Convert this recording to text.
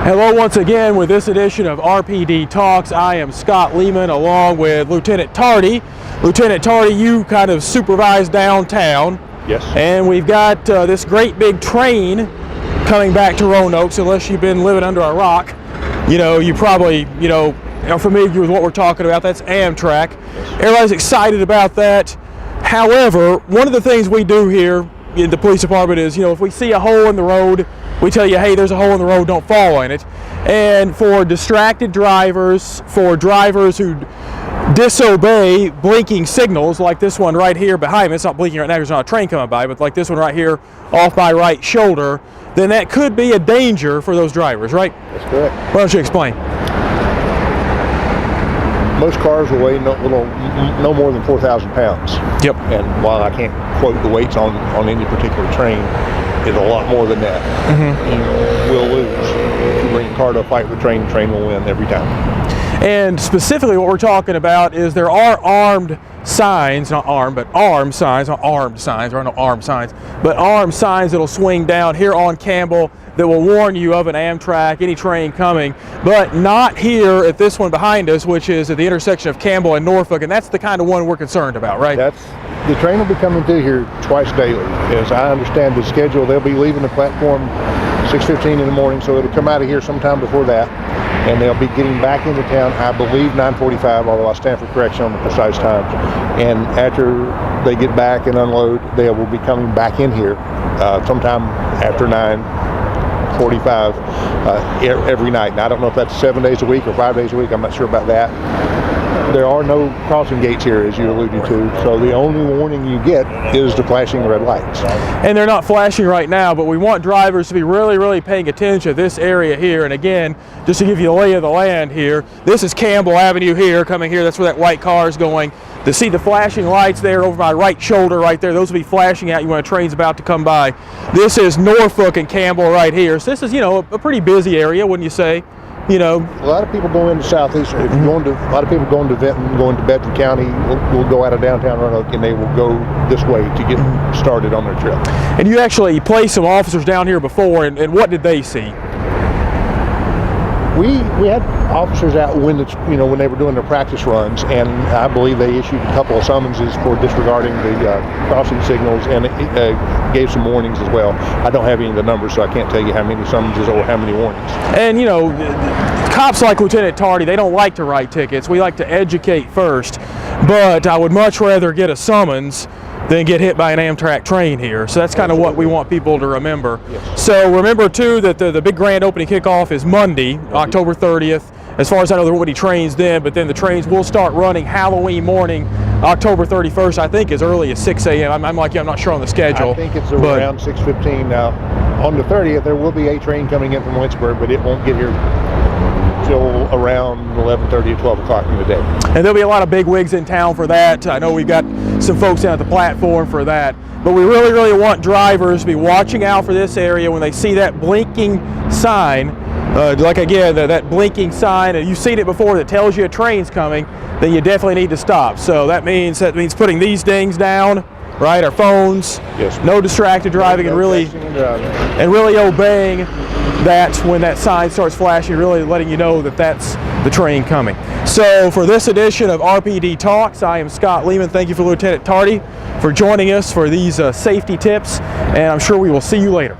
Hello once again with this edition of RPD Talks. I am Scott Leamon along with Lieutenant Tardy. Lieutenant Tardy, you kind of supervise downtown. Yes. And we've got this great big train coming back to Roanoke, so unless you've been living under a rock, you probably, are familiar with what we're talking about. That's Amtrak. Yes. Everybody's excited about that. However, one of the things we do here in the police department is, if we see a hole in the road, we tell you, hey, there's a hole in the road, don't fall in it. And for distracted drivers, for drivers who disobey blinking signals, like this one right here behind me, it's not blinking right now, there's not a train coming by, but like this one right here off my right shoulder, then that could be a danger for those drivers, right? That's correct. Why don't you explain? Most cars will weigh no more than 4,000 pounds. Yep. And while I can't quote the weights on any particular train, it's a lot more than that. Mm-hmm. You will lose. If you bring a car to a fight with a train, the train will win every time. And specifically what we're talking about is there are armed signs, not armed, but armed signs, not armed signs, there are no armed signs, but armed signs that'll swing down here on Campbell that will warn you of an Amtrak, any train coming, but not here at this one behind us, which is at the intersection of Campbell and Norfolk, and that's the kind of one we're concerned about, right? The train will be coming through here twice daily. As I understand the schedule, they'll be leaving the platform 6:15 in the morning, so it'll come out of here sometime before that, and they'll be getting back into town, I believe 9:45, although I stand for correction on the precise times. And after they get back and unload, they will be coming back in here sometime after 9:45 every night. And I don't know if that's 7 days a week or 5 days a week. I'm not sure about that. There are no crossing gates here, as you alluded to, so the only warning you get is the flashing red lights. And they're not flashing right now, but we want drivers to be really, really paying attention to this area here. And again, just to give you the lay of the land here, this is Campbell Avenue here, coming here, that's where that white car is going. To see the flashing lights there over my right shoulder right there, those will be flashing at you when a train's about to come by. This is Norfolk and Campbell right here. So this is, a pretty busy area, wouldn't you say? A lot of people go into Southeast. If you're going to, a lot of people going to Benton, going to Bedford County, will go out of downtown Roanoke, and they will go this way to get started on their trip. And you actually placed some officers down here before, and what did they see? We had officers out when when they were doing their practice runs, and I believe they issued a couple of summonses for disregarding the crossing signals, and it gave some warnings as well. I don't have any of the numbers, so I can't tell you how many summonses or how many warnings. And cops like Lieutenant Tardy, they don't like to write tickets. We like to educate first, but I would much rather get a summons than get hit by an Amtrak train here. So that's kind of what we want people to remember. Yes. So remember too that the big grand opening kickoff is Monday, October 30th. As far as I know, there won't be trains then, but then the trains will start running Halloween morning, October 31st, I think as early as 6 a.m. I'm like you, I'm not sure on the schedule. I think it's around 6:15 now. On the 30th, there will be a train coming in from Lynchburg, but it won't get here till around 11:30 or 12 o'clock in the day. And there'll be a lot of big wigs in town for that. I know we've got some folks down at the platform for that. But we really, really want drivers to be watching out for this area when they see that blinking sign. Like again, that blinking sign, and you've seen it before, that tells you a train's coming, then you definitely need to stop. So that means putting these things down, right? Our phones, yes. No distracted driving, and really obeying that when that sign starts flashing, really letting you know that that's the train coming. So for this edition of RPD Talks, I am Scott Leamon. Thank you for Lieutenant Tardy for joining us for these safety tips, and I'm sure we will see you later.